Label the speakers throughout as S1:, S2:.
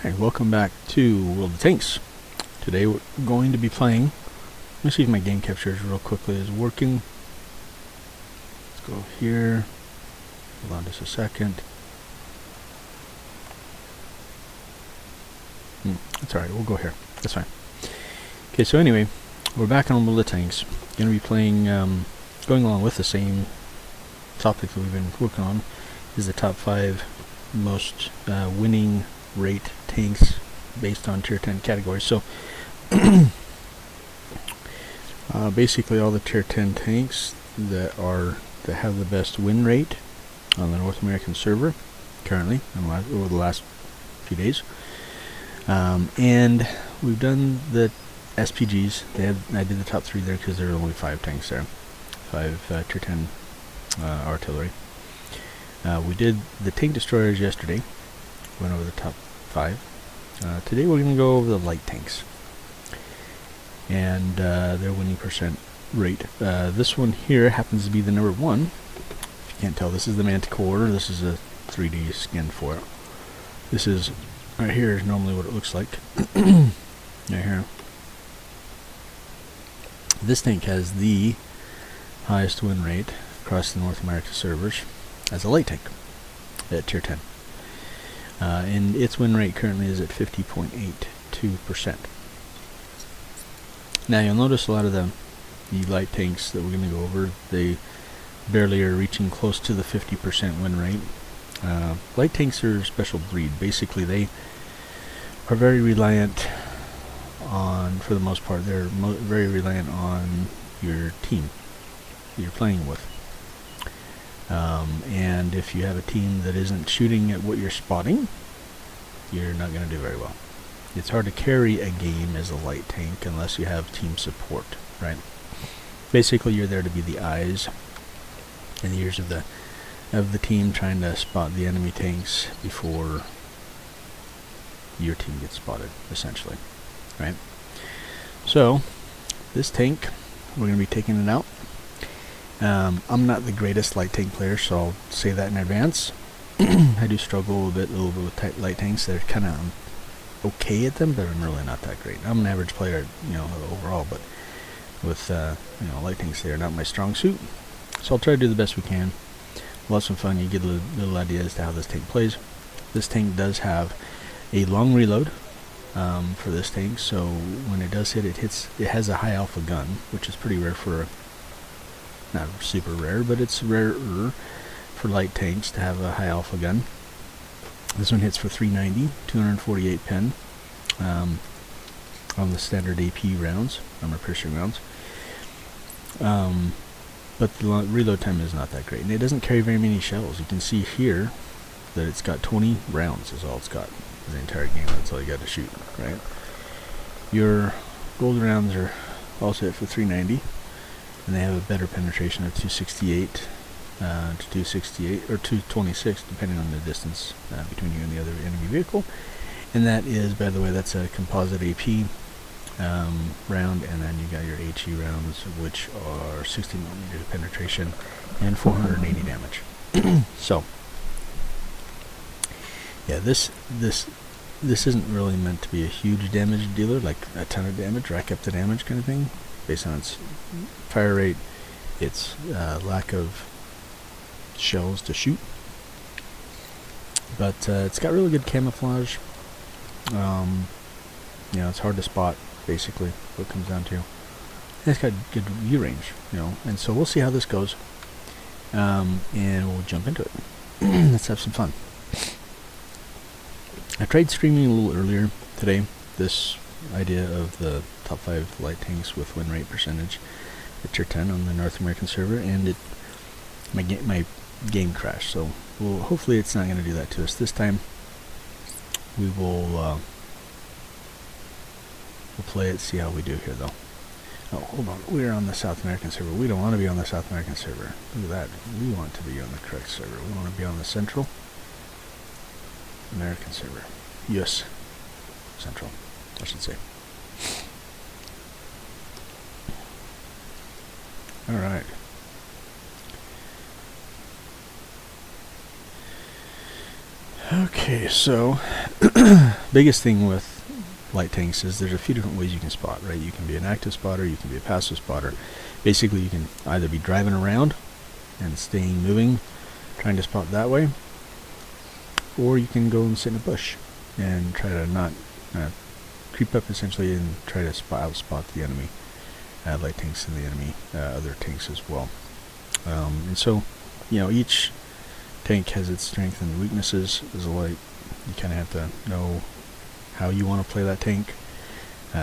S1: Hi, welcome back to World of Tanks. Today we're going to be playing. Let me see if my game captures real quickly is working. Let's go here. Hold on just a second. That's alright, we'll go here. That's fine. Okay, so anyway, we're back on World of Tanks. Going to be playing, going along with the same topic that we've been working on, is the top 5 most winning rate tanks based on tier 10 categories. So basically all the tier 10 tanks that have the best win rate on the North American server currently over the last few days, and we've done the SPGs. I did the top 3 there because there are only 5 tanks there, 5 tier 10 artillery. We did the tank destroyers yesterday, went over the top 5. Today we're going to go over the light tanks and their winning percent rate. This one here happens to be the number 1. If you can't tell, this is the Manticore. This is a 3D skin for it. This is right here is normally what it looks like. Right here. This tank has the highest win rate across the North America servers as a light tank at tier 10. And its win rate currently is at 50.82%. Now you'll notice a lot of the light tanks that we're going to go over, they barely are reaching close to the 50% win rate. Light tanks are a special breed. Basically they are very reliant on, for the most part, they're very reliant on your team that you're playing with. And if you have a team that isn't shooting at what you're spotting, you're not going to do very well. It's hard to carry a game as a light tank unless you have team support, right? Basically, you're there to be the eyes and the ears of the team, trying to spot the enemy tanks before your team gets spotted, essentially, right? So, this tank, we're going to be taking it out. I'm not the greatest light tank player, so I'll say that in advance. I do struggle a little bit with light tanks. They're kind of okay at them, but I'm really not that great. I'm an average player, overall, but with light tanks, they're not my strong suit. So I'll try to do the best we can. We'll have some fun. You get a little idea as to how this tank plays. This tank does have a long reload for this tank, so when it does hit, it has a high alpha gun, which is pretty rare for not super rare, but it's rarer for light tanks to have a high alpha gun. This one hits for 390, 248 pen on the standard AP rounds, armor piercing rounds. But the reload time is not that great, and it doesn't carry very many shells. You can see here that it's got 20 rounds is all it's got for the entire game. That's all you got to shoot, right? Your gold rounds are also hit for 390. And they have a better penetration of 268 to 268 or 226, depending on the distance between you and the other enemy vehicle. And that is, by the way, that's a composite AP round, and then you got your HE rounds, which are 60mm penetration and 480 damage. So, yeah, this isn't really meant to be a huge damage dealer, like a ton of damage, rack up the damage kind of thing, based on its fire rate, its lack of shells to shoot. But it's got really good camouflage. It's hard to spot, basically, what it comes down to. And it's got good view range, and so we'll see how this goes. And we'll jump into it. Let's have some fun. I tried streaming a little earlier today, this idea of the top 5 light tanks with win rate percentage at tier 10 on the North American server, and my game crashed. So hopefully it's not going to do that to us this time. We will we'll play it, see how we do here though. Oh, hold on, we're on the South American server. We don't want to be on the South American server. Look at that. We want to be on the correct server. We want to be on the Central American server. US Central, I should say. Alright. Okay, so biggest thing with light tanks is there's a few different ways you can spot, right? You can be an active spotter, you can be a passive spotter. Basically, you can either be driving around and staying moving, trying to spot that way, or you can go and sit in a bush and try to not creep up essentially and try to outspot the enemy, light tanks and the enemy, other tanks as well. And so, you know, each tank has its strengths and weaknesses. As a light, you kind of have to know how you want to play that tank,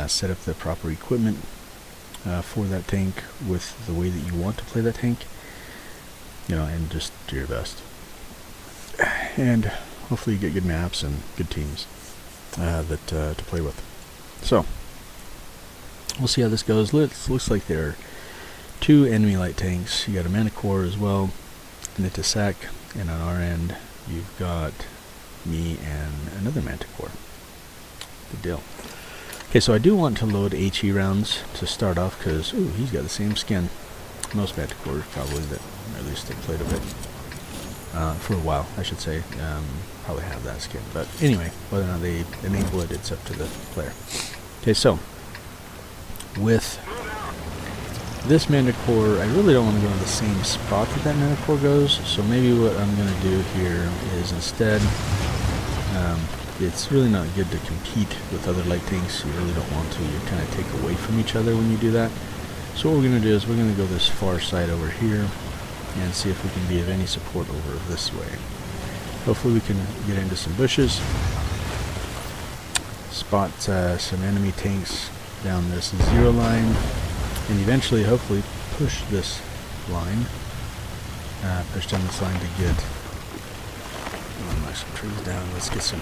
S1: set up the proper equipment for that tank with the way that you want to play that tank, you know, and just do your best. And hopefully you get good maps and good teams to play with. So we'll see how this goes. Looks like there are 2 enemy light tanks. You got a Manticore as well, an Itasak, and on our end you've got me and another Manticore. Good deal. Okay, so I do want to load HE rounds to start off because, ooh, he's got the same skin. Most Manticores probably, that, or at least they played a bit. For a while, I should say. Probably have that skin. But anyway, whether or not they enable it, it's up to the player. Okay, so with this Manticore, I really don't want to go in the same spot that Manticore goes. So maybe what I'm going to do here is instead, it's really not good to compete with other light tanks. You really don't want to. You kind of take away from each other when you do that. So what we're going to do is we're going to go this far side over here and see if we can be of any support over this way. Hopefully we can get into some bushes, spot some enemy tanks down this 0 line, and eventually hopefully push this line, push down this line to get, knock some trees down. Let's get some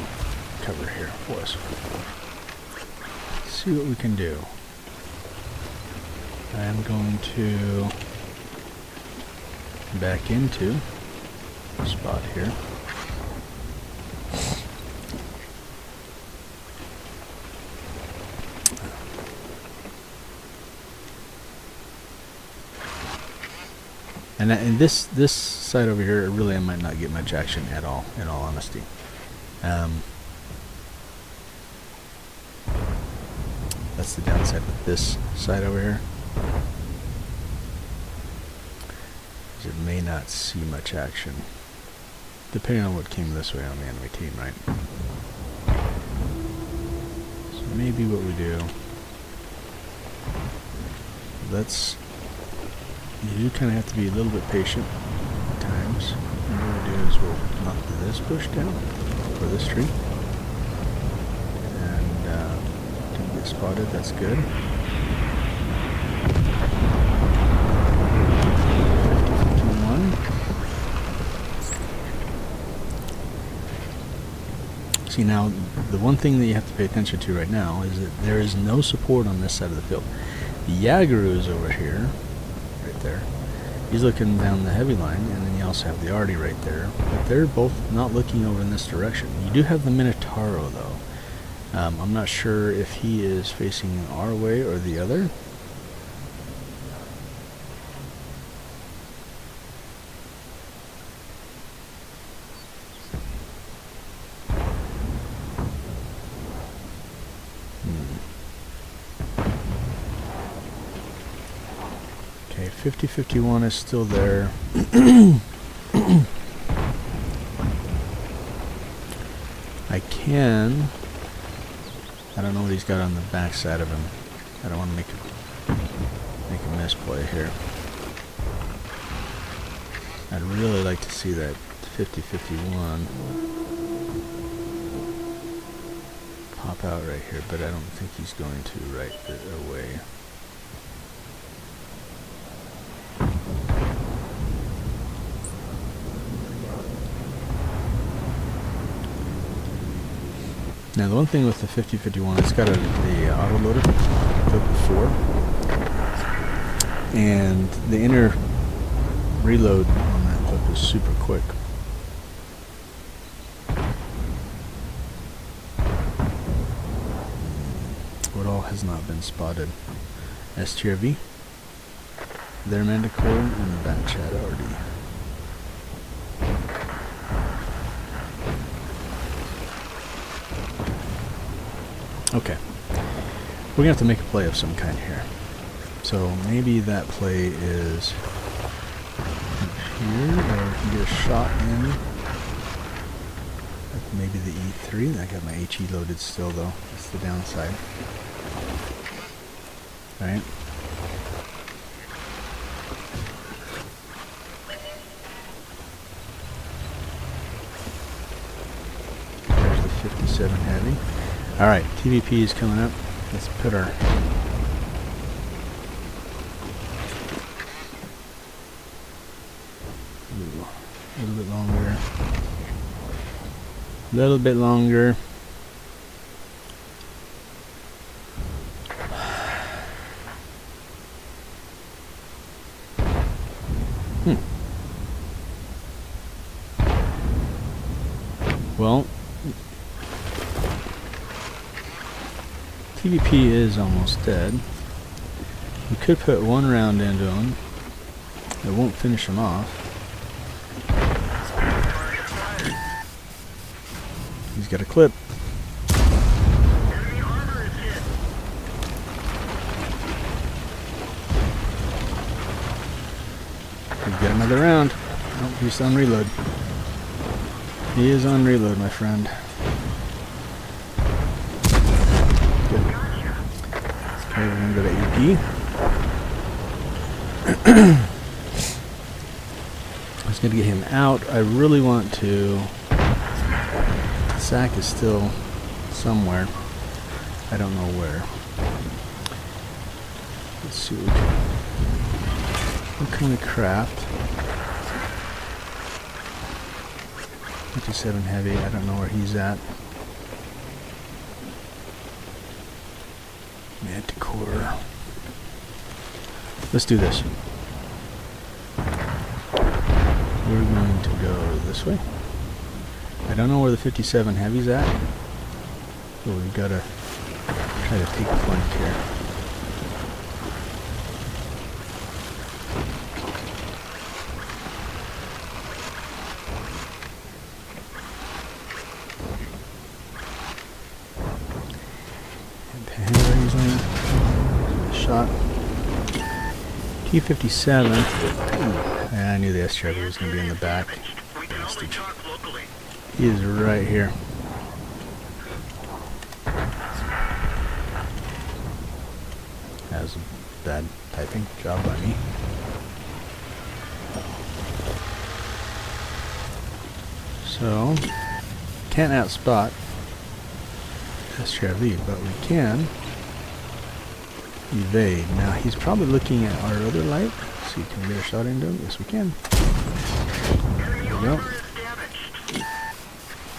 S1: cover here for us. See what we can do. I am going to back into a spot here. And this side over here, really I might not get much action at all, in all honesty. That's the downside with this side over here. It may not see much action, depending on what came this way on the enemy team, right? So maybe what we do, you do kind of have to be a little bit patient at times. And what we'll do is we'll knock this bush down, or this tree, and didn't get spotted, that's good. 50-51. See, now the one thing that you have to pay attention to right now is that there is no support on this side of the field. The Yaguru is over here, right there. He's looking down the heavy line, and then you also have the Artie right there. But they're both not looking over in this direction. You do have the Minotauro, though. I'm not sure if he is facing our way or the other. Okay, 50-51 is still there. I don't know what he's got on the back side of him. I don't want to make a misplay here. I'd really like to see that 50-51 pop out right here, but I don't think he's going to right away. Now the one thing with the 50-51, it's got the autoloader clip of 4, and the inner reload on that clip is super quick. What all has not been spotted? STRV, their Manticore, and the back chat already. Okay. We're going to have to make a play of some kind here. So maybe that play is here, or we can get a shot in. Maybe the E3. I got my HE loaded still though. That's the downside. Right? There's the 57 heavy. Alright, TVP is coming up. Let's put our a little bit longer. A little bit longer. Well, TVP is almost dead. We could put one round into him. It won't finish him off. He's got a clip. He's got another round. Oh, he's on reload. He is on reload, my friend. Good. Okay, we're going to go to AP. I was going to get him out. I really want to... Sack is still somewhere. I don't know where. Let's see what kind of craft. 57 heavy, I don't know where he's at. Manticore. Let's do this. We're going to go this way. I don't know where the 57 heavy's at. So we've got to try to take the flank here. Shot. T-57. I knew the STRV was going to be in the back. Bastard. He is right here. That was a bad typing job by me. So, can't outspot STRV, but we can evade. Now he's probably looking at our other light. See, can we get a shot into him? Yes, we can. There we go.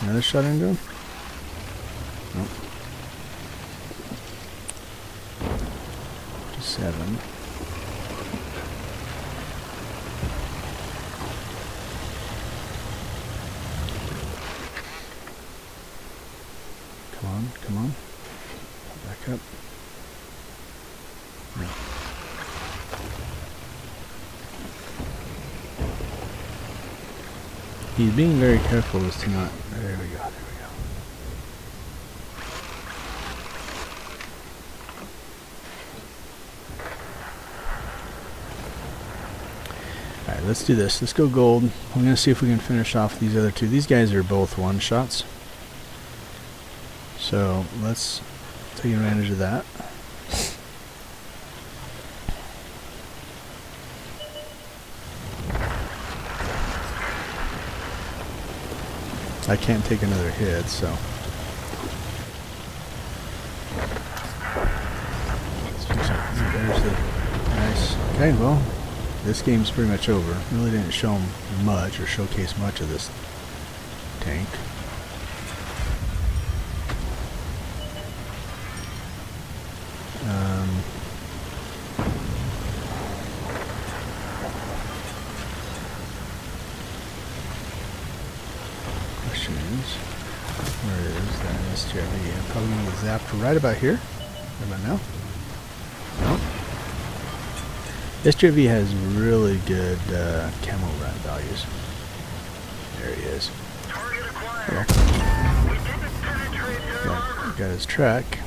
S1: Another shot into him? Nope. 7. Come on, come on. Back up. No. He's being very careful as to not... There we go, there we go. Alright, let's do this. Let's go gold. I'm going to see if we can finish off these other two. These guys are both one-shots. So, let's take advantage of that. I can't take another hit, so... There's the... Nice. Okay, well, this game's pretty much over. Really didn't show much, or showcase much of this tank. Question is, where is that STRV? I'm probably going to get zapped right about here. Right about now. Nope. STRV has really good camo rat values. There he is. Yeah. Got his track.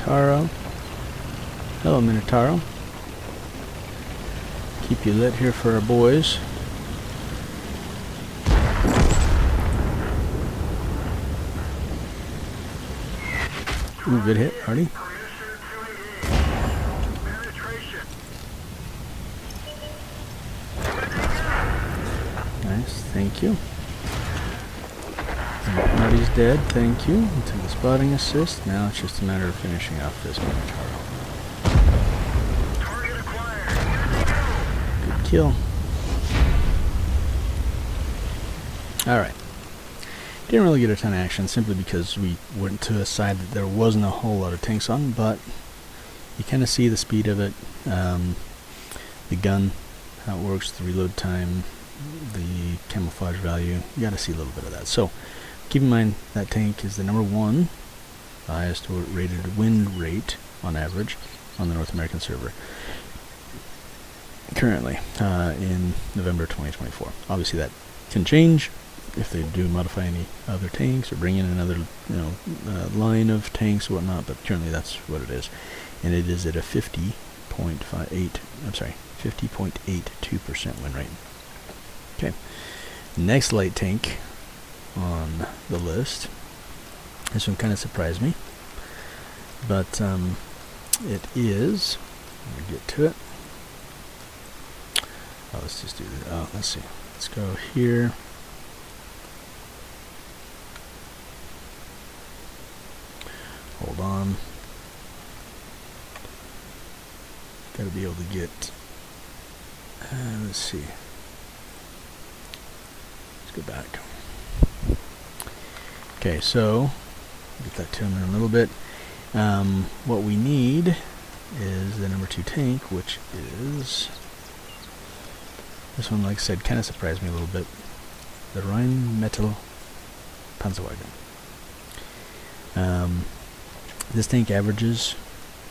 S1: Minotauro. Hello, Minotauro. Keep you lit here for our boys. Ooh, good hit, Artie. Nice, thank you. Artie's dead, thank you. Into the spotting assist. Now it's just a matter of finishing off this Minotauro. Good kill. Alright. Didn't really get a ton of action simply because we went to a side that there wasn't a whole lot of tanks on, but you kind of see the speed of it, the gun, how it works, the reload time, the camouflage value. You got to see a little bit of that. So keep in mind that tank is the #1 highest rated win rate on average on the North American server currently in November 2024. Obviously that can change if they do modify any other tanks or bring in another line of tanks or whatnot, but currently that's what it is, and it is at a 50.82% win rate. Okay, next light tank on the list. This one kind of surprised me, but it is. Let me get to it. Oh, let's just do this. Oh, let's see. Let's go here. Hold on. Gotta be able to get. Let's see. Let's go back. Okay, so get that to him in a little bit. What we need is the #2 tank, which is this one. Like I said, kind of surprised me a little bit. The Rheinmetall Panzerwagen. This tank averages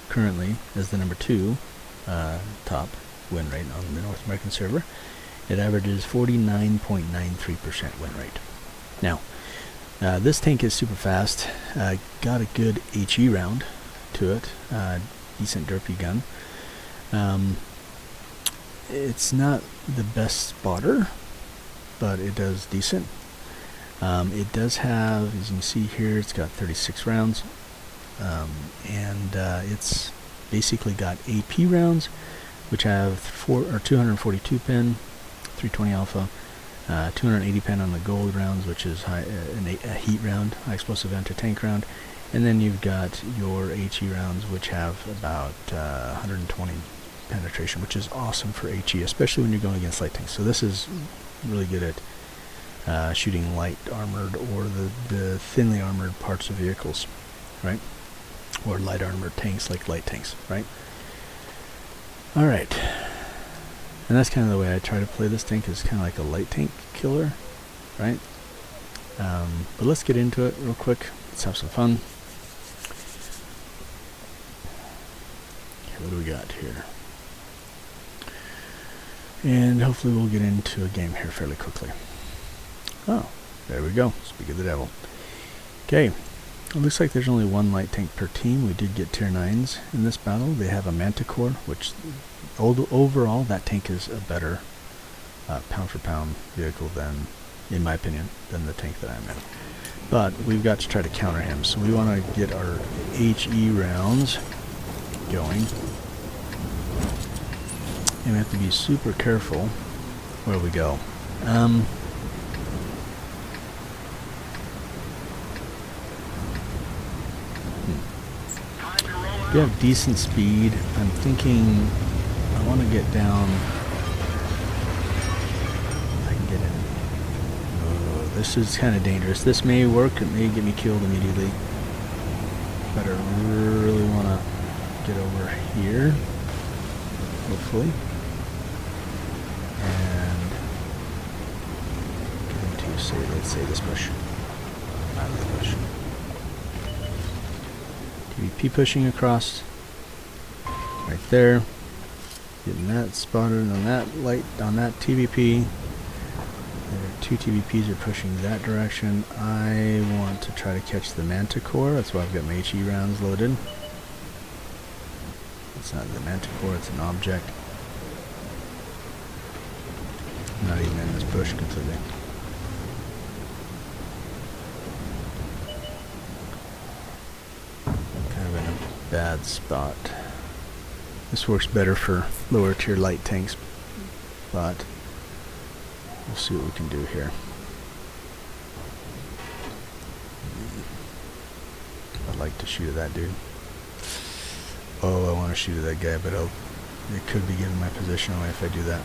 S1: currently as the #2 top win rate on the North American server. It averages 49.93% win rate. Now, this tank is super fast. Got a good HE round to it. Decent derpy gun. It's not the best spotter, but it does decent. It does have, as you can see here, it's got 36 rounds. And it's basically got AP rounds, which have 242 pin, 320 alpha, 280 pin on the gold rounds, which is a heat round, high explosive anti-tank round, and then you've got your HE rounds, which have about 120 penetration, which is awesome for HE, especially when you're going against light tanks. So this is really good at shooting light armored or the thinly armored parts of vehicles, right? Or light armored tanks like light tanks, right? Alright. And that's kind of the way I try to play this tank, is kind of like a light tank killer, right? But let's get into it real quick. Let's have some fun. Okay, what do we got here? And hopefully we'll get into a game here fairly quickly. Oh, there we go. Speak of the devil. Okay. It looks like there's only one light tank per team. We did get tier 9s in this battle. They have a Manticore, which overall that tank is a better pound for pound vehicle than, in my opinion, than the tank that I'm in. But we've got to try to counter him. So we want to get our HE rounds going. And we have to be super careful where we go. You have decent speed. I'm thinking I want to get down. I can get in. Oh, this is kind of dangerous. This may work. It may get me killed immediately. But I really want to get over here. Hopefully. And get into, say, let's say this bush. Not this bush. TVP pushing across right there, getting that spotted on that light, on that TVP. There, 2 TVPs are pushing that direction. I want to try to catch the Manticore. That's why I've got my HE rounds loaded. It's not the Manticore, it's an object. I'm not even in this bush completely. Kind of in a bad spot. This works better for lower tier light tanks, but we'll see what we can do here. I'd like to shoot at that dude. Oh, I want to shoot at that guy, but it could be giving my position away if I do that.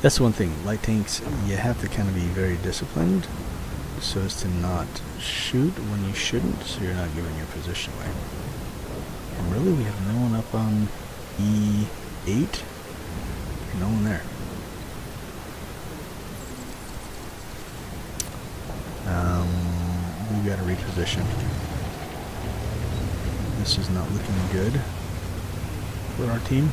S1: That's the one thing. Light tanks, you have to kind of be very disciplined so as to not shoot when you shouldn't, so you're not giving your position away. And really, we have no one up on E8. No one there. We've got to reposition. This is not looking good for our team.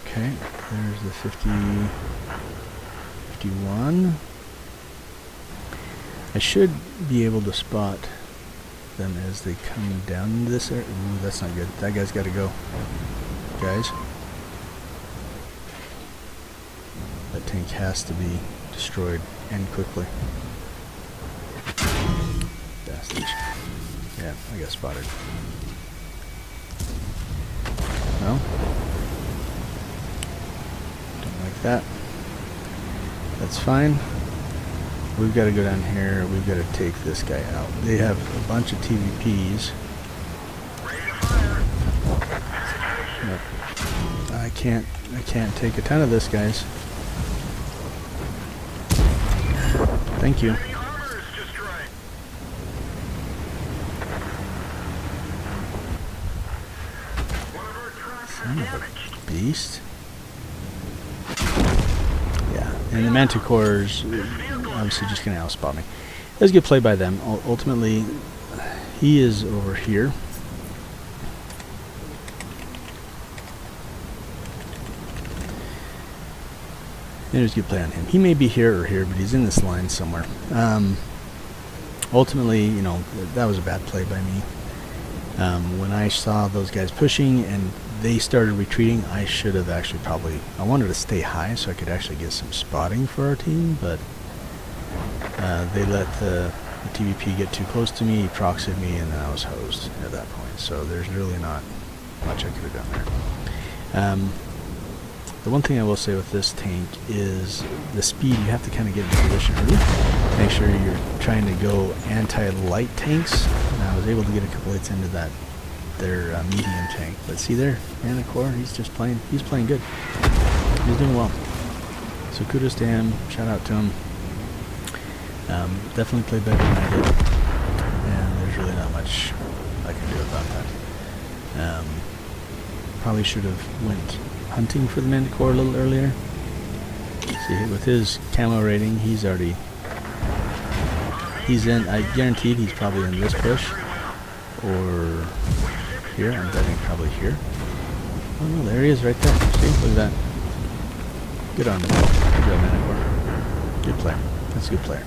S1: Okay, there's the 51. I should be able to spot them as they come down into this area. Ooh, that's not good. That guy's got to go. Guys. That tank has to be destroyed, and quickly. Bastards. Yeah, I got spotted. Well. Don't like that. That's fine. We've got to go down here. We've got to take this guy out. They have a bunch of TVPs. Nope. I can't take a ton of this, guys. Thank you. Son of a beast. Yeah, and the Manticores obviously just going to outspot me. That was a good play by them. Ultimately, he is over here. There's a good play on him. He may be here or here, but he's in this line somewhere. Ultimately, you know, that was a bad play by me. When I saw those guys pushing and they started retreating, I should have actually probably... I wanted to stay high so I could actually get some spotting for our team, but they let the TVP get too close to me, he proxied me, and then I was hosed at that point. So there's really not much I could have done there. The one thing I will say with this tank is the speed. You have to kind of get in position early. Make sure you're trying to go anti-light tanks. And I was able to get a couple hits into their medium tank. But see there, Manticore, he's playing good. He's doing well. So kudos to him. Shout out to him. Definitely played better than I did. And there's really not much I can do about that. Probably should have went hunting for the Manticore a little earlier. See, with his camo rating, he's in, I guaranteed he's probably in this bush, or here, I'm betting probably here. Oh no, there he is right there. See, look at that. Good on him. Good job, Manticore. Good player. That's a good player.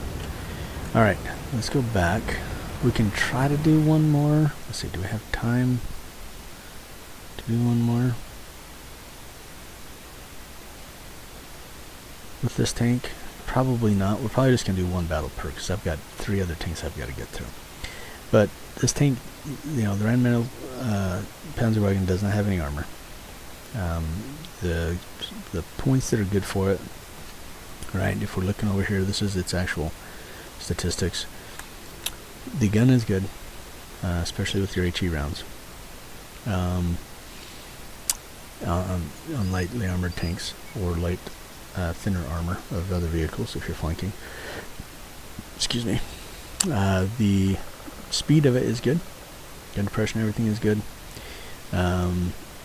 S1: Alright, let's go back. We can try to do one more. Let's see, do we have time to do one more? With this tank, probably not. We're probably just going to do one battle per, because I've got 3 other tanks I've got to get through. But this tank, you know, the Rheinmetall Panzerwagen does not have any armor. The points that are good for it, right, if we're looking over here, this is its actual statistics. The gun is good, especially with your HE rounds. On lightly armored tanks, or light thinner armor of other vehicles if you're flanking. Excuse me. The speed of it is good. Gun depression, everything is good.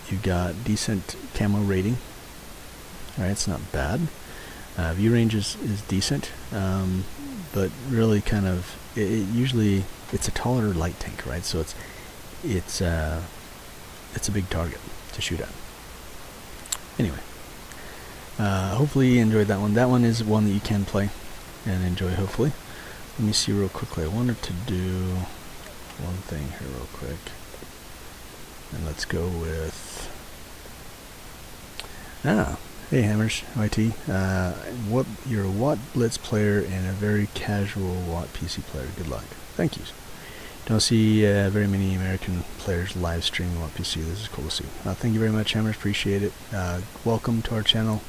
S1: You've got decent camo rating. Alright, it's not bad. View range is decent, but really kind of usually it's a taller light tank, right? So it's a big target to shoot at. Anyway. Hopefully you enjoyed that one. That one is one that you can play. and enjoy, hopefully. Let me see real quickly. I wanted to do one thing here real quick. And let's go with... Hey Hammers, YT. You're a Watt Blitz player and a very casual Watt PC player. Good luck. Thank you. Don't see very many American players live stream Watt PC. This is cool to see. Thank you very much, Hammers. Appreciate it. Welcome to our channel.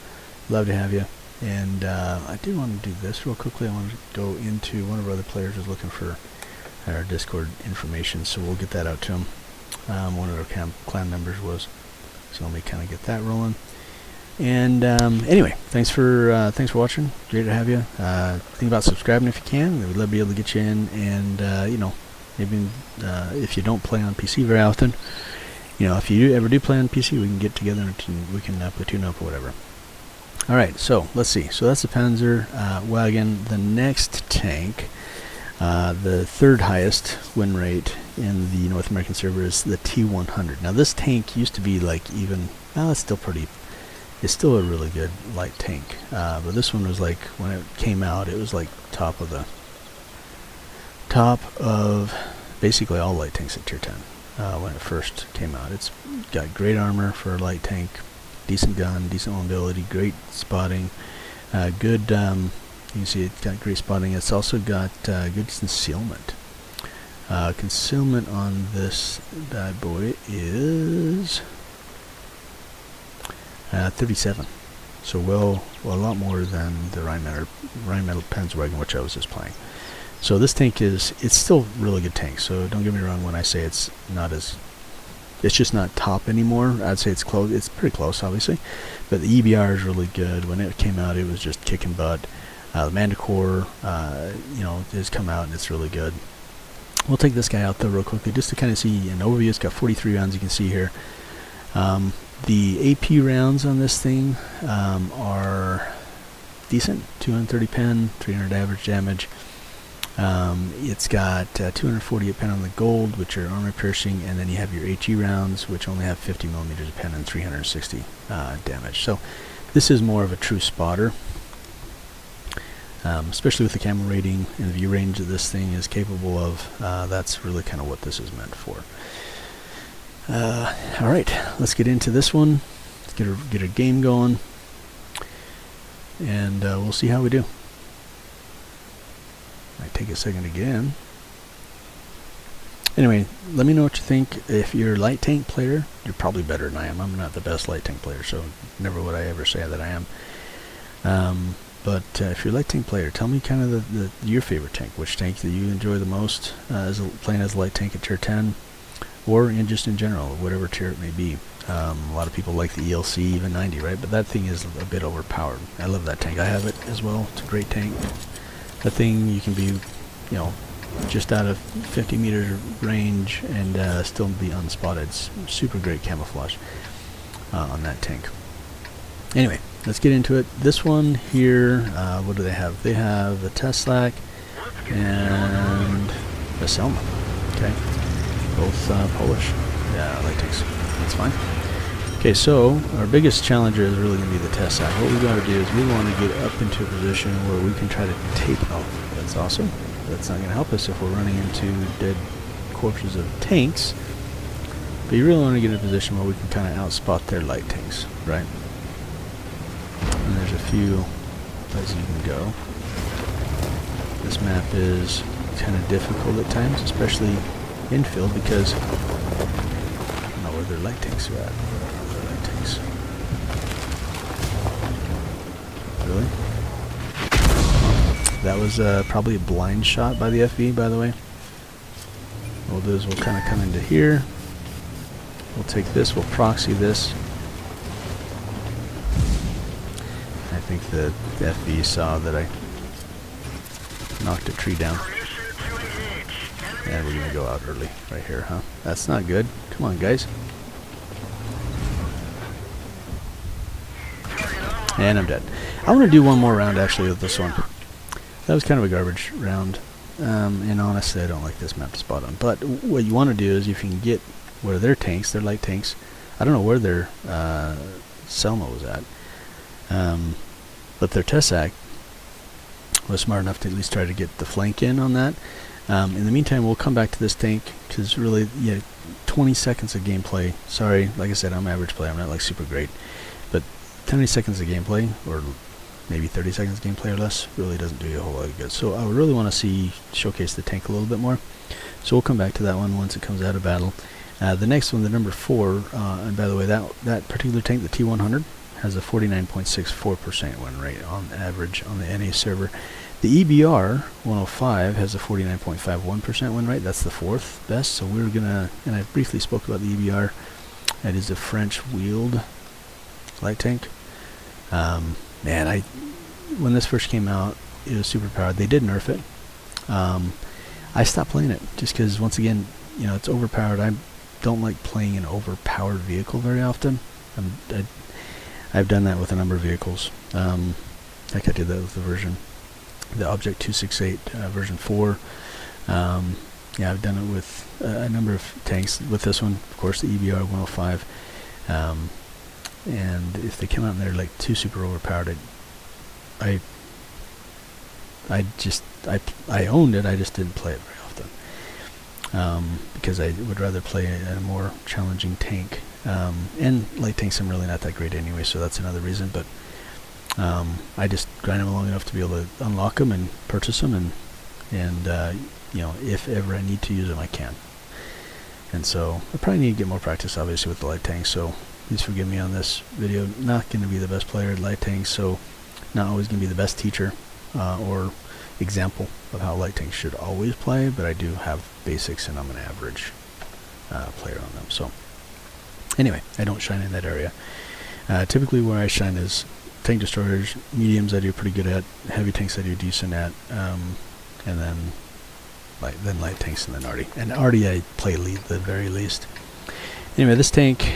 S1: Love to have you. And I did want to do this real quickly. I wanted to go into one of our other players was looking for our Discord information, so we'll get that out to him. One of our clan members was. So let me kind of get that rolling. And anyway, thanks for watching. Great to have you. Think about subscribing if you can. We'd love to be able to get you in. And you know, maybe if you don't play on PC very often, you know, if you ever do play on PC, we can get together and we can platoon up or whatever. All right, so let's see. So that's the Panzer wagon. The next tank, the third highest win rate in the North American server, is the T100. Now this tank used to be like even. Well, it's still pretty. It's still a really good light tank, but this one was like, when it came out, it was like top of basically all light tanks at tier 10 when it first came out. It's got great armor for a light tank, decent gun, decent mobility, great spotting, good. You can see it's got great spotting. It's also got good concealment. Concealment on this bad boy is 37, so well a lot more than the Rheinmetall Panzerwagen, which I was just playing. So this tank it's still a really good tank, so don't get me wrong when I say it's just not top anymore. I'd say it's close. It's pretty close, obviously, but the EBR is really good. When it came out, it was just kicking butt. The Manticore, you know, has come out and it's really good. We'll take this guy out though real quickly just to kind of see an overview. It's got 43 rounds, you can see here. The AP rounds on this thing are decent. 230 pen, 300 average damage. It's got 248 pen on the gold, which are armor piercing, and then you have your HE rounds, which only have 50 millimeters of pen and 360 damage. So this is more of a true spotter, especially with the camo rating and the view range that this thing is capable of. That's really kind of what this is meant for. Alright, let's get into this one. Let's get a game going, and we'll see how we do. Might take a second again. Anyway, let me know what you think. If you're a light tank player, you're probably better than I am. I'm not the best light tank player, so never would I ever say that I am. But if you're a light tank player, tell me kind of your favorite tank. Which tank that you enjoy the most playing as a light tank at tier 10? Or just in general, whatever tier it may be. A lot of people like the ELC, even 90, right? But that thing is a bit overpowered. I love that tank. I have it as well. It's a great tank. That thing, you can be, you know, just out of 50 meters range and still be unspotted. It's super great camouflage on that tank. Anyway, let's get into it. This one here, what do they have? They have a Teslac and a Selma. Okay. Both Polish light tanks. That's fine. Okay, so our biggest challenger is really going to be the Teslac. What we've got to do is we want to get up into a position where we can try to take... Oh, that's awesome. That's not going to help us if we're running into dead corpses of tanks. But you really want to get in a position where we can kind of outspot their light tanks, right? And there's a few places you can go. This map is kind of difficult at times, especially infield, because I don't know where their light tanks are at. Where are their light tanks? Really? That was probably a blind shot by the FV, by the way. What we'll do is we'll kind of come into here. We'll take this, we'll proxy this. I think the FV saw that I knocked a tree down. And we're going to go out early right here, huh? That's not good. Come on, guys. And I'm dead. I want to do one more round, actually, with this one. That was kind of a garbage round. And honestly, I don't like this map to spot on. But what you want to do is, if you can get where their tanks, their light tanks, I don't know where their Selma was at. But their Tesac was smart enough to at least try to get the flank in on that. In the meantime, we'll come back to this tank because really, 20 seconds of gameplay. Sorry, like I said, I'm an average player. I'm not like super great, but 20 seconds of gameplay, or maybe 30 seconds of gameplay or less, really doesn't do you a whole lot of good. So I would really want to showcase the tank a little bit more. So we'll come back to that one once it comes out of battle. The next one, the number 4, and by the way, that particular tank, the T100, has a 49.64% win rate on average on the NA server. The EBR 105 has a 49.51% win rate. That's the 4th best. So we're gonna, and I briefly spoke about the EBR. That is a French wheeled light tank. Man, when this first came out, it was super powered. They did nerf it. I stopped playing it just because, once again, it's overpowered. I don't like playing an overpowered vehicle very often. I've done that with a number of vehicles. Like I did that with the Object 268 version 4. I've done it with a number of tanks. With this one, of course, the EBR 105. And if they come out and they're like too super overpowered, I owned it. I just didn't play it very often because I would rather play a more challenging tank. And light tanks I'm really not that great anyway, so that's another reason. But I just grind them long enough to be able to unlock them and purchase them, and if ever I need to use them, I can. And so I probably need to get more practice, obviously, with the light tanks. So please forgive me on this video. Not going to be the best player at light tanks, so not always going to be the best teacher or example of how light tanks should always play. But I do have basics, and I'm an average player on them. So anyway, I don't shine in that area. Typically, where I shine is tank destroyers. Mediums I do pretty good at. Heavy tanks I do decent at. And then light tanks, and then arty. And arty I play lead the very least. Anyway, this tank,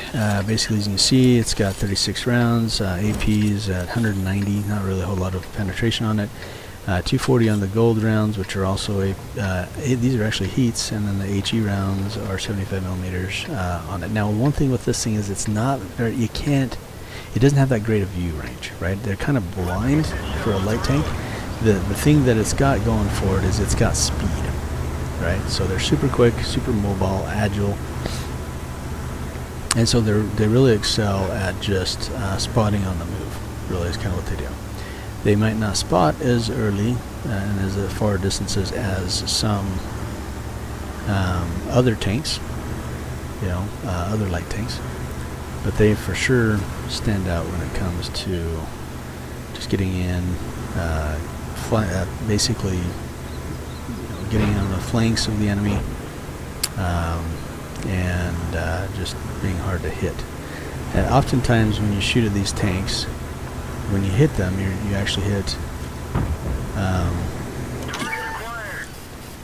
S1: basically, as you can see, it's got 36 rounds, APs at 190, not really a whole lot of penetration on it. 240 on the gold rounds, which are also these are actually heats, and then the HE rounds are 75 millimeters on it. Now, one thing with this thing is it's not very, it doesn't have that great a view range, right? They're kind of blind for a light tank. The thing that it's got going for it is it's got speed, right? So they're super quick, super mobile, agile. And so they really excel at just spotting on the move. Really is kind of what they do. They might not spot as early and as far distances as some other tanks, other light tanks, but they for sure stand out when it comes to just getting in, basically getting on the flanks of the enemy. And just being hard to hit. And oftentimes when you shoot at these tanks, when you hit them, you actually hit.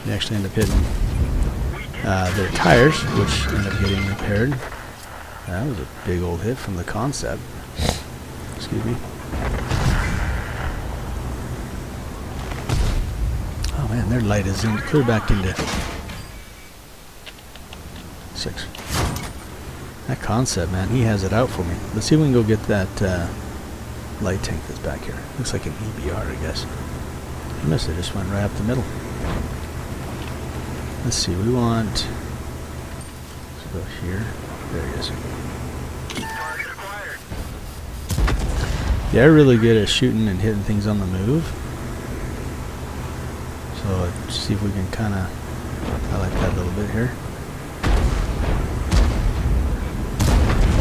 S1: You actually end up hitting their tires, which end up getting repaired. That was a big old hit from the concept. Excuse me. Oh man, their light is in, clear back into 6. That concept, man, he has it out for me. Let's see if we can go get that light tank that's back here. Looks like an EBR, I guess. He must have just went right up the middle. Let's see, we want... Let's go here. There he is. They're really good at shooting and hitting things on the move. So let's see if we can kind of... I like that a little bit here.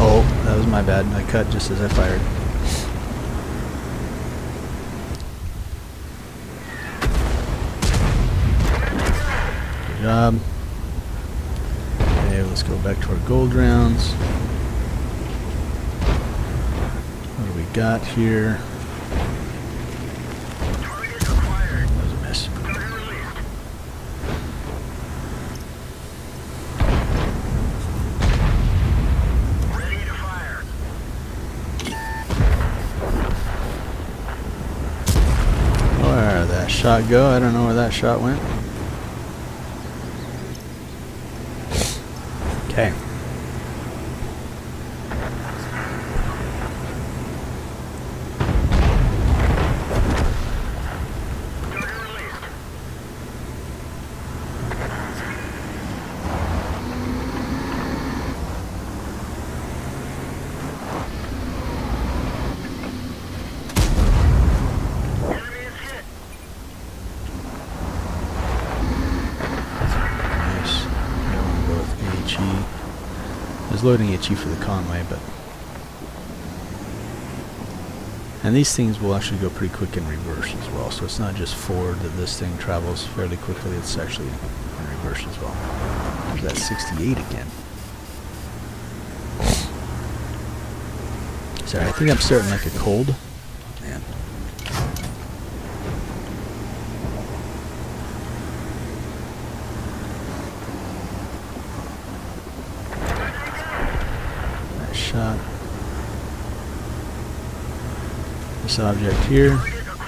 S1: Oh, that was my bad. I cut just as I fired. Good job. Okay, let's go back to our gold rounds. What do we got here? That was a miss. Where did that shot go? I don't know where that shot went. Okay. was loading HE for the Conway, but... And these things will actually go pretty quick in reverse as well, so it's not just forward that this thing travels fairly quickly, it's actually in reverse as well. There's that 68 again. Sorry, I think I'm starting like a cold. Man. Nice shot. This object here,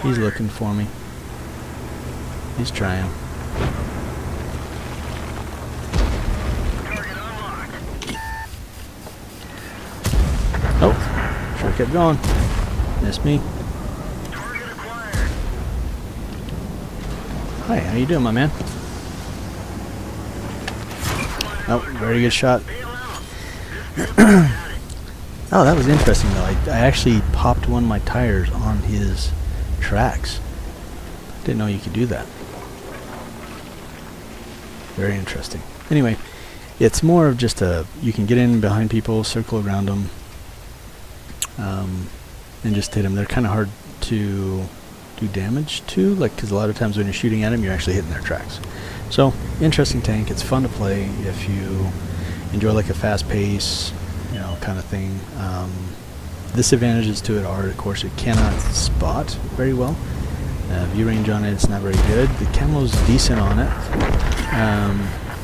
S1: he's looking for me. He's trying. Oh, sure kept going. Missed me. Hi, how you doing, my man? Oh, very good shot. Oh, that was interesting though. I actually popped one of my tires on his tracks. Didn't know you could do that. Very interesting. Anyway, it's more of just you can get in behind people, circle around them, and just hit them. They're kind of hard to do damage to, like, because a lot of times when you're shooting at them, you're actually hitting their tracks. So, interesting tank. It's fun to play if you enjoy like a fast pace, you know, kind of thing. Disadvantages to it are, of course, it cannot spot very well. View range on it, it's not very good. The camo's decent on it,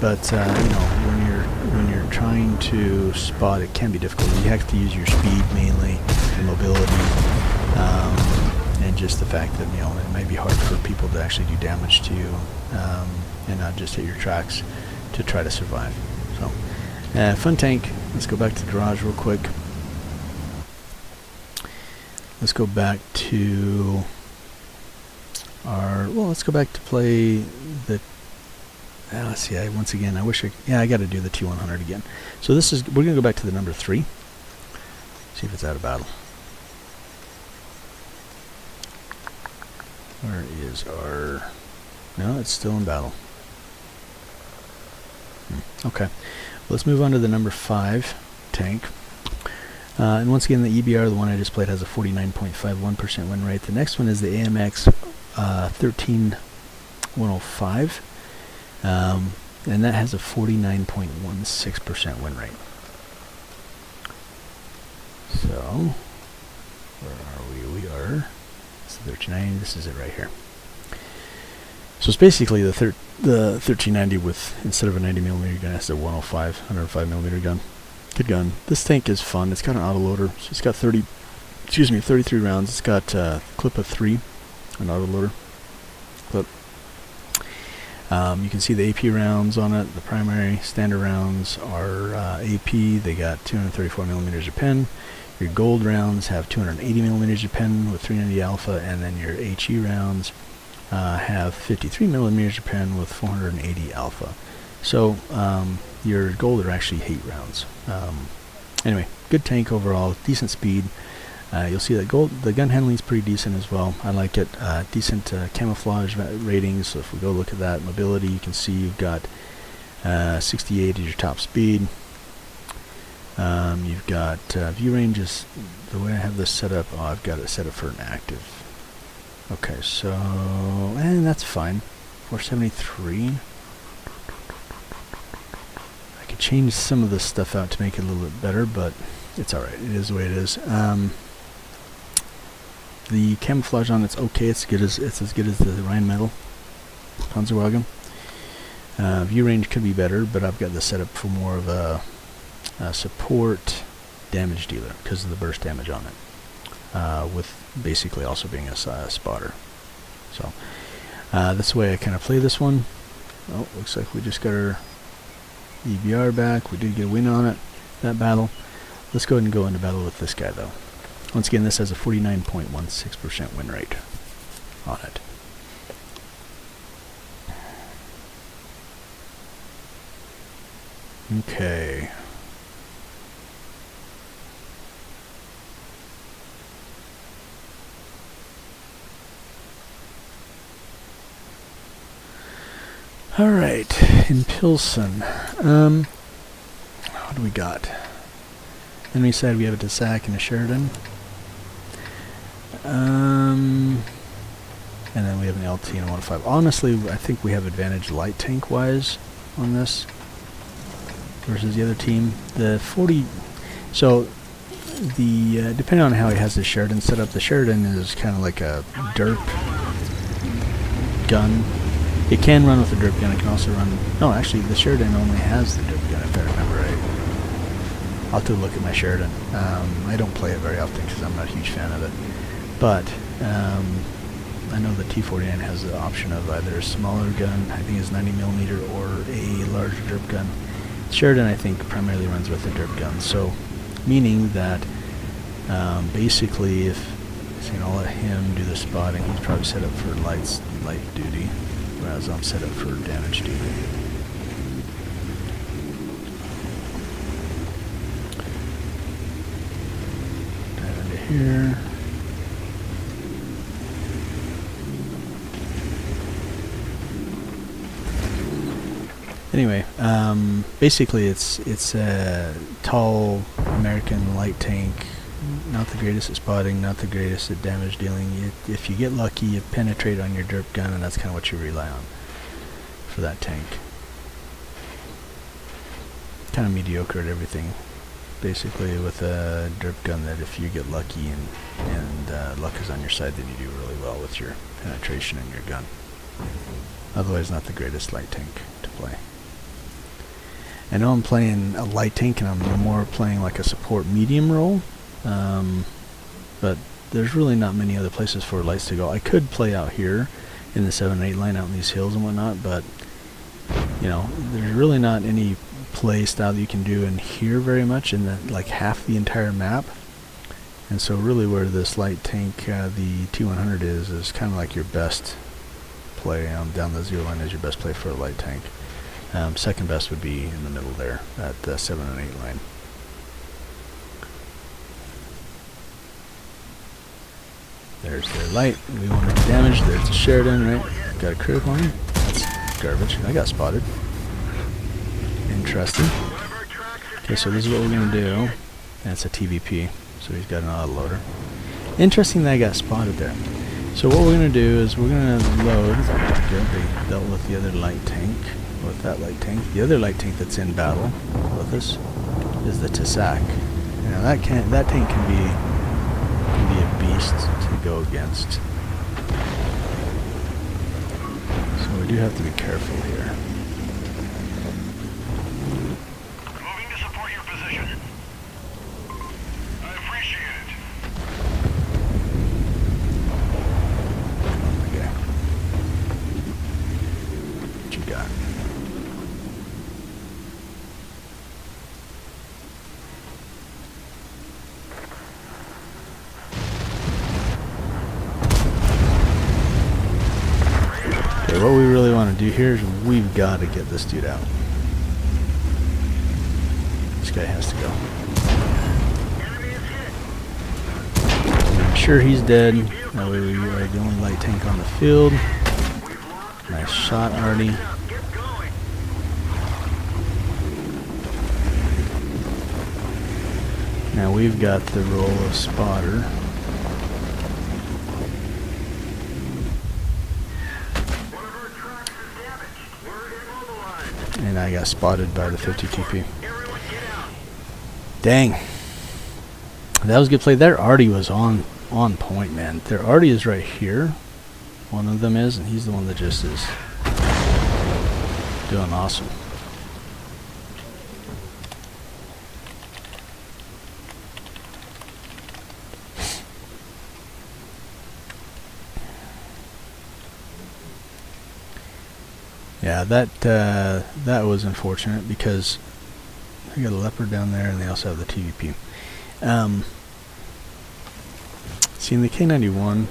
S1: but you know, when you're trying to spot, it can be difficult. You have to use your speed mainly, your mobility, and just the fact that, you know, it might be hard for people to actually do damage to you, and not just hit your tracks to try to survive. So, fun tank. Let's go back to the garage real quick. Let's go back to let's go back to play the, let's see, once again, I wish I got to do the T100 again. So we're going to go back to the number 3. See if it's out of battle. Where is our, no, it's still in battle. Okay. Let's move on to the number 5 tank. And once again, the EBR, the one I just played, has a 49.51% win rate. The next one is the AMX 13105, and that has a 49.16% win rate. So, where are we? We are, it's the 1390, this is it right here. So it's basically the 1390 with, instead of a 90mm gun, it's a 105mm gun. Good gun. This tank is fun. It's got an autoloader. So it's got 33 rounds. It's got a clip of 3, an autoloader clip. You can see the AP rounds on it. The primary standard rounds are AP. They got 234mm of pen. Your gold rounds have 280mm of pen with 390 alpha, and then your HE rounds have 53mm of pen with 480 alpha. So your gold are actually hate rounds. Anyway, good tank overall, decent speed. You'll see that the gun handling is pretty decent as well. I like it. Decent camouflage ratings. So if we go look at that mobility, you can see you've got 68 is your top speed. You've got view range is the way I have this set up. Oh, I've got it set up for an active. Okay, so and that's fine. 473. Change some of this stuff out to make it a little bit better, but it's alright. It is the way it is. The camouflage on it's okay. It's as good as the Rheinmetall Panzerwagen. View range could be better, but I've got this set up for more of a support damage dealer because of the burst damage on it, with basically also being a spotter. So that's the way I kind of play this one. Oh, looks like we just got our EBR back. We did get a win on it, that battle. Let's go ahead and go into battle with this guy though. Once again, this has a 49.16% win rate on it. Okay. Alright, in Pilsen. What do we got? Enemy side, we have a Tasak and a Sheridan. And then we have an LT and a 105. Honestly, I think we have advantage light tank wise on this versus the other team. The 40. So the depending on how he has the Sheridan set up, the Sheridan is kind of like a derp gun. It can run with the derp gun. It can also run. No, actually, the Sheridan only has the derp gun, if I remember right. I'll have to look at my Sheridan. I don't play it very often because I'm not a huge fan of it. But I know the T-49 has the option of either a smaller gun, I think it's 90mm, or a larger derp gun. Sheridan, I think, primarily runs with the derp gun. So, meaning that basically, if I'll let him do the spotting, he's probably set up for light duty, whereas I'm set up for damage duty. Dive into here. Anyway, basically it's a tall American light tank, not the greatest at spotting, not the greatest at damage dealing. If you get lucky, you penetrate on your derp gun, and that's kind of what you rely on for that tank. Kind of mediocre at everything, basically, with a derp gun that if you get lucky and luck is on your side, then you do really well with your penetration and your gun. Otherwise, not the greatest light tank to play. I know I'm playing a light tank and I'm more playing like a support medium role, but there's really not many other places for lights to go. I could play out here in the 7-8 line out in these hills and whatnot, but there's really not any play style that you can do in here very much in like half the entire map. And so really where this light tank, the T100 is kind of like your best play down the 0 line is your best play for a light tank. Second best would be in the middle there at the 7 and 8 line. There's their light. We want to damage. There's the Sheridan, right? Got a critical on him. That's garbage. I got spotted. Interesting. Okay, so this is what we're going to do. That's a TVP. So he's got an autoloader. Interesting that I got spotted there. So what we're going to do is we're going to load. Good. They dealt with the other light tank. With that light tank. The other light tank that's in battle with us is the Tasak. Now that tank can be a beast to go against. So we do have to be careful here.
S2: Moving to support your position. I appreciate it.
S1: Come on, my guy. What you got? What we really want to do here is we've got to get this dude out. This guy has to go. I'm sure he's dead. That way we are the only light tank on the field. Nice shot, Artie. Now we've got the role of spotter. And I got spotted by the 50 TP. Dang. That was a good play. Their Artie was on point, man. Their Artie is right here. One of them is, and he's the one that just is doing awesome. Yeah, that was unfortunate because they got a Leopard down there and they also have the TVP. Seeing the K91,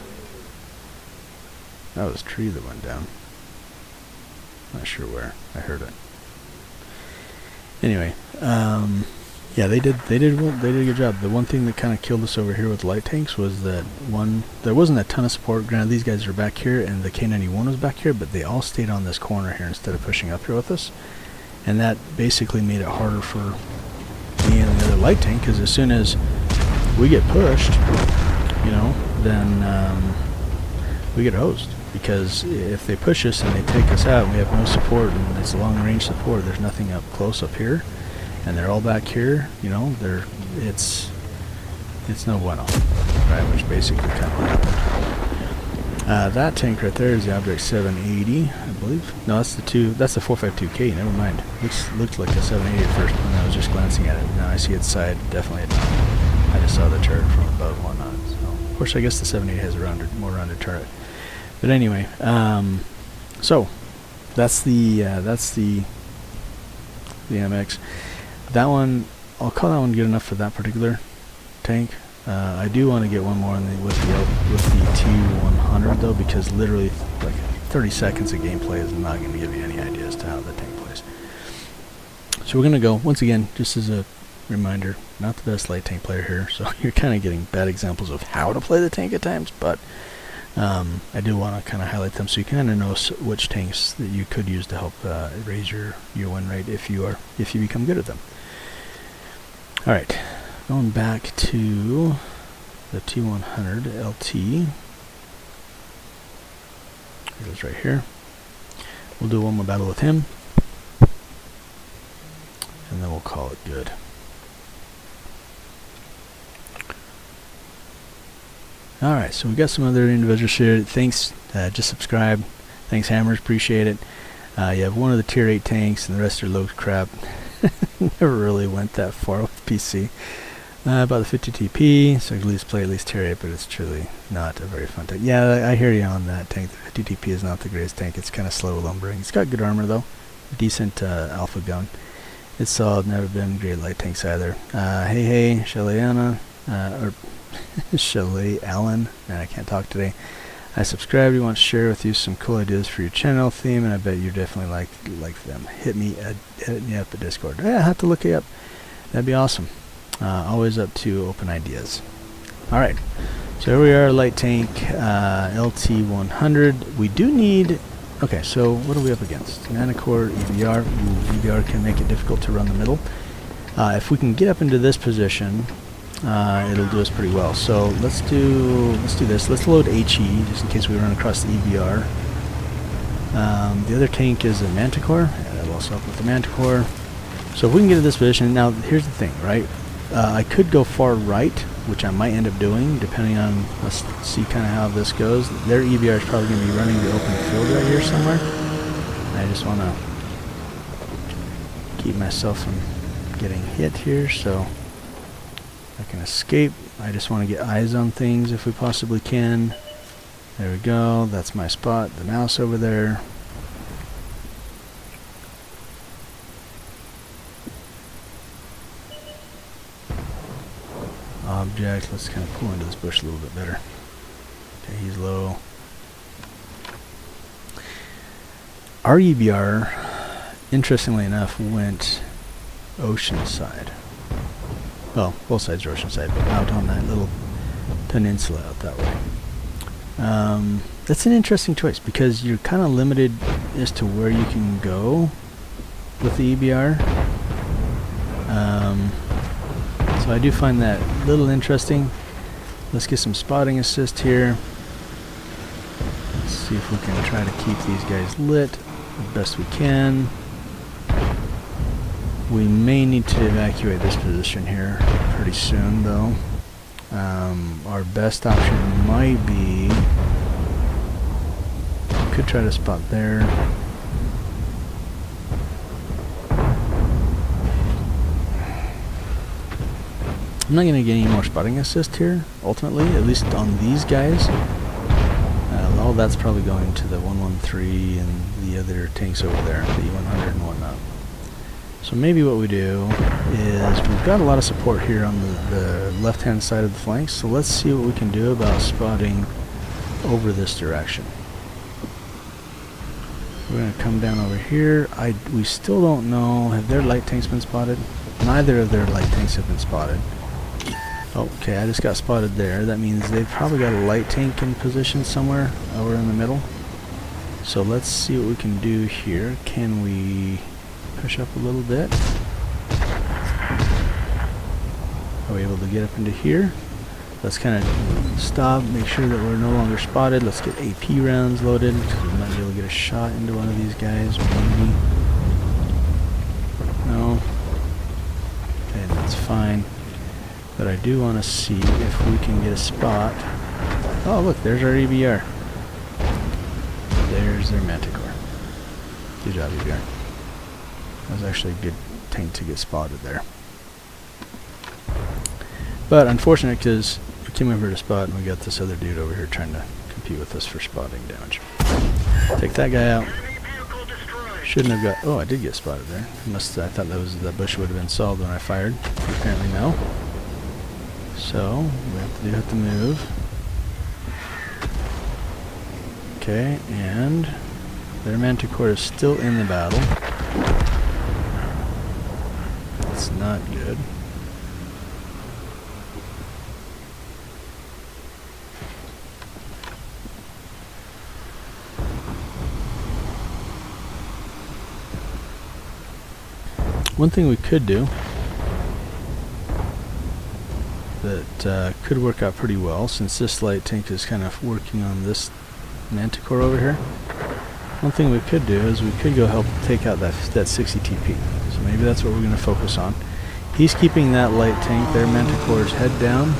S1: that was a tree that went down. Not sure where. I heard it. Anyway, yeah, they did a good job. The one thing that kind of killed us over here with light tanks was that there wasn't a ton of support. Granted, these guys are back here and the K91 was back here, but they all stayed on this corner here instead of pushing up here with us. And that basically made it harder for me and the other light tank, because as soon as we get pushed, you know, then we get hosed. Because if they push us and they take us out and we have no support, and it's a long range support, there's nothing up close up here, and they're all back here, you know, it's no bueno, right? Which basically kind of what happened. That tank right there is the Object 780, I believe. No, that's the 452K. Never mind. Looked like a 780 at first when I was just glancing at it. Now I see its side. Definitely not. I just saw the turret from above and whatnot. So, of course, I guess the 780 has a more rounded turret. But anyway, so that's the MX. That one, I'll call that one good enough for that particular tank. I do want to get one more with the T100 though, because literally like 30 seconds of gameplay is not going to give you any idea as to how the tank plays. So we're going to go, once again, just as a reminder, not the best light tank player here, so you're kind of getting bad examples of how to play the tank at times, but I do want to kind of highlight them so you kind of know which tanks that you could use to help raise your win rate if you become good at them. All right. Going back to the T100 LT. It is right here. We'll do one more battle with him, and then we'll call it good. Alright, so we got some other individuals here. Thanks, just subscribe. Thanks, Hammers, appreciate it. You have one of the tier 8 tanks, and the rest are low crap. Never really went that far with PC. About the 50 TP, so at least play at least tier 8, but it's truly not a very fun tank. Yeah, I hear you on that tank. The 50 TP is not the greatest tank. It's kind of slow lumbering. It's got good armor though, decent alpha gun. It's solid. Never been great light tanks either. Hey, Shelly-Anna, or Shelly Allen, man, I can't talk today. I subscribed. We want to share with you some cool ideas for your channel theme, and I bet you definitely like them. Hit me up at Discord. Yeah, I have to look it up. That'd be awesome. Always up to open ideas. Alright, so here we are, light tank, LT100. We do need... Okay, so what are we up against? Nanocore, EBR. EBR can make it difficult to run the middle. If we can get up into this position, it'll do us pretty well. So let's do this. Let's load HE, just in case we run across the EBR. The other tank is a Manticore. Yeah, that'll also help with the Manticore. So if we can get to this position, now here's the thing, right? I could go far right, which I might end up doing, depending on, let's see kind of how this goes. Their EBR is probably going to be running the open field right here somewhere. I just want to keep myself from getting hit here, so I can escape. I just want to get eyes on things if we possibly can. There we go, that's my spot, the mouse over there. Object, let's kind of pull into this bush a little bit better. Okay, he's low. Our EBR, interestingly enough, went ocean side. Well, both sides are ocean side, but out on that little peninsula out that way. That's an interesting choice because you're kind of limited as to where you can go with the EBR. So I do find that a little interesting. Let's get some spotting assist here. Let's see if we can try to keep these guys lit the best we can. We may need to evacuate this position here pretty soon though. Our best option might be, we could try to spot there. I'm not going to get any more spotting assist here, ultimately, at least on these guys. All that's probably going to the 113 and the other tanks over there, the E100 and whatnot. So maybe what we do is, we've got a lot of support here on the left-hand side of the flanks, so let's see what we can do about spotting over this direction. We're going to come down over here. We still don't know, have their light tanks been spotted? Neither of their light tanks have been spotted. Okay, I just got spotted there. That means they've probably got a light tank in position somewhere over in the middle. So let's see what we can do here. Can we push up a little bit? Are we able to get up into here? Let's kind of stop, make sure that we're no longer spotted. Let's get AP rounds loaded, because we might be able to get a shot into one of these guys, maybe. No. Okay, that's fine. But I do want to see if we can get a spot. Oh, look, there's our EBR. There's their Manticore. Good job, EBR. That was actually a good tank to get spotted there. But unfortunate, because we came over to spot and we got this other dude over here trying to compete with us for spotting damage. Take that guy out. Shouldn't have got... Oh, I did get spotted there. I thought that bush would have been solved when I fired. Apparently no. So, we have to move. Okay, and their Manticore is still in the battle. That's not good. One thing we could do that could work out pretty well, since this light tank is kind of working on this Manticore over here. One thing we could do is we could go help take out that 60 TP. So maybe that's what we're going to focus on. He's keeping that light tank there, Manticore's head down.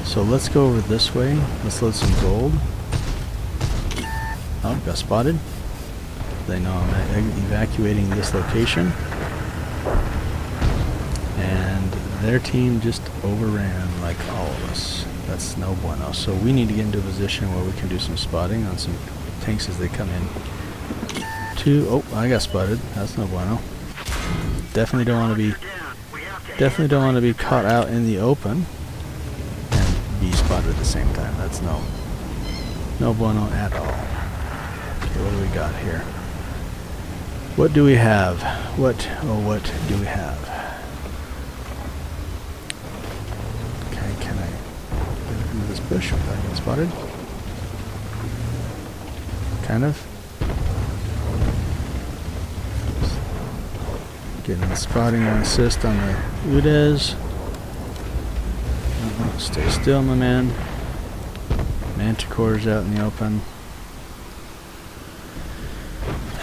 S1: So let's go over this way. Let's load some gold. Oh, got spotted. They know I'm evacuating this location. And their team just overran like all of us. That's no bueno. So we need to get into a position where we can do some spotting on some tanks as they come in. Oh, I got spotted. That's no bueno. Definitely don't want to be caught out in the open and be spotted at the same time. That's no bueno at all. Okay, what do we got here? What do we have? What do we have? Okay, can I get into this bush without getting spotted? Kind of. Getting the spotting and assist on the Udez. Stay still, my man. Manticore's out in the open.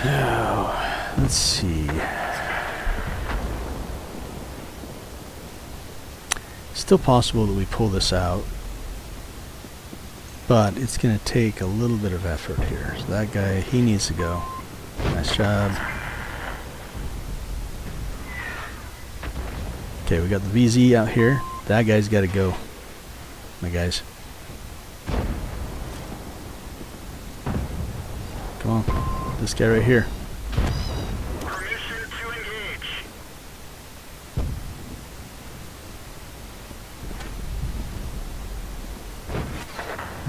S1: Oh, let's see. Still possible that we pull this out, but it's going to take a little bit of effort here. So that guy, he needs to go. Nice job. Okay, we got the VZ out here. That guy's got to go, my guys. Come on, this guy right here.
S2: Permission to engage.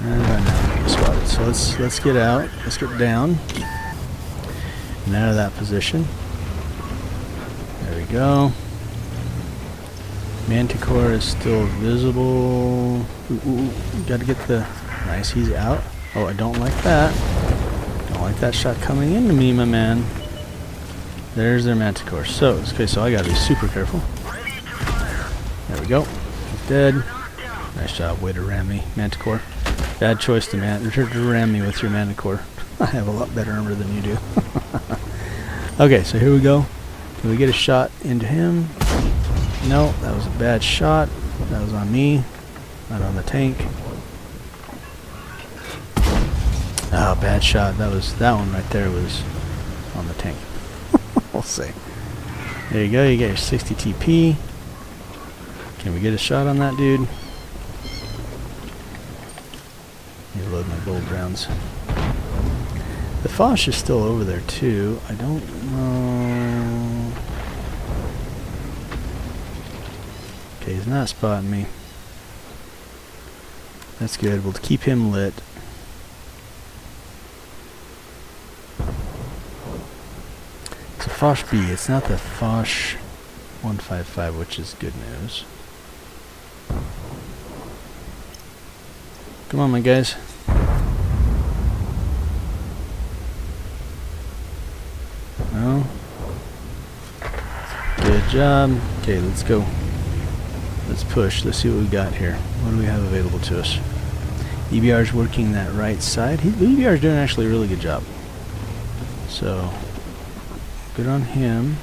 S1: And I know we spotted. So let's get out. Let's get down and out of that position. There we go. Manticore is still visible. Ooh, gotta get the... Nice, he's out. Oh, I don't like that. Don't like that shot coming into me, my man. There's their Manticore. So, okay, so I gotta be super careful. There we go. He's dead. Nice job. Way to ram me, Manticore. Bad choice to ram me with your Manticore. I have a lot better armor than you do. Okay, so here we go. Can we get a shot into him? No, that was a bad shot. That was on me, not on the tank. Oh, bad shot. That one right there was on the tank. We'll see. There you go. You get your 60 TP. Can we get a shot on that dude? Need to load my gold rounds. The Foch is still over there too. I don't know. Okay, he's not spotting me. That's good. We'll keep him lit. It's a Foch B. It's not the Foch 155, which is good news. Come on, my guys. No. Good job. Okay, let's go. let's push. Let's see what we got here. What do we have available to us? EBR's working that right side. EBR's doing actually a really good job. So, good on him.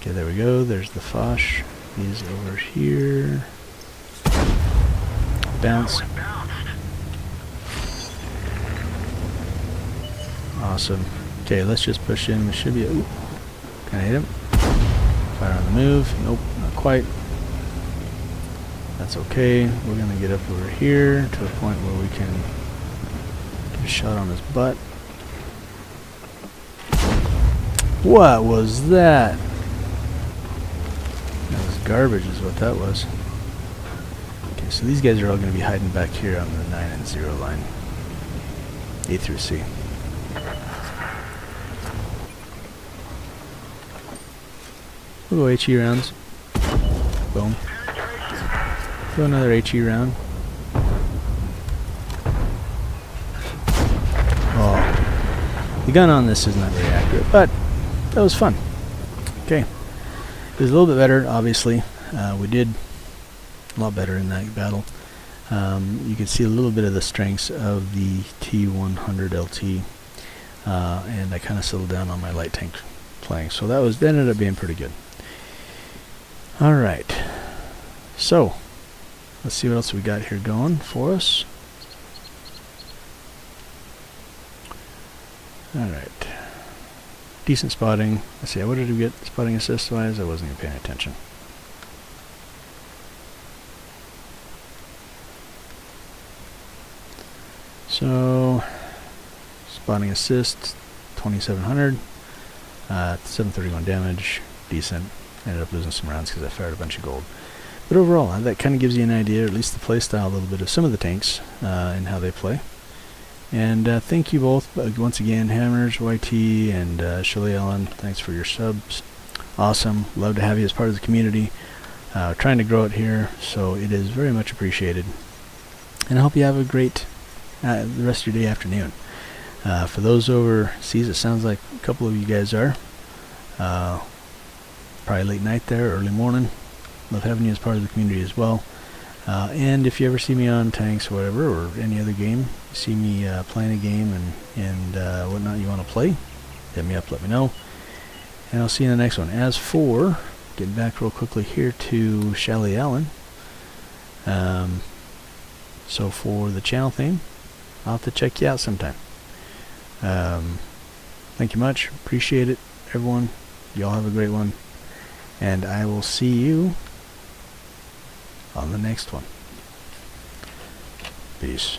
S1: Okay, there we go. There's the Foch. He's over here. Bounce. Awesome. Okay, let's just push in. We should be... Ooh. Can I hit him? Fire on the move. Nope, not quite. That's okay. We're going to get up over here to a point where we can get a shot on his butt. What was that? That was garbage is what that was. Okay, so these guys are all going to be hiding back here on the 9 and 0 line. A through C. We'll go HE rounds. Boom. Throw another HE round. Oh. The gun on this is not very accurate, but that was fun. Okay. It was a little bit better, obviously. We did a lot better in that battle. You can see a little bit of the strengths of the T100 LT. And I kind of settled down on my light tank playing. So that ended up being pretty good. Alright, so let's see what else we got here going for us. Alright, decent spotting. Let's see, what did we get spotting assist wise? I wasn't even paying attention. So, spotting assist, 2700, 731 damage, decent. Ended up losing some rounds because I fired a bunch of gold. But overall, that kind of gives you an idea, or at least the play style, a little bit of some of the tanks and how they play. And thank you both once again, Hammers, YT, and Shirley Ellen. Thanks for your subs. Awesome. Love to have you as part of the community. Trying to grow it here, so it is very much appreciated. And I hope you have a great the rest of your day, afternoon. For those overseas, it sounds like a couple of you guys are. Probably late night there, early morning. Love having you as part of the community as well. And if you ever see me on tanks or whatever, or any other game, see me playing a game and whatnot you want to play, hit me up, let me know. And I'll see you in the next one. As for, getting back real quickly here to Shelley Allen. So for the channel theme, I'll have to check you out sometime. Thank you much. Appreciate it, everyone. Y'all have a great one. And I will see you on the next one. Peace.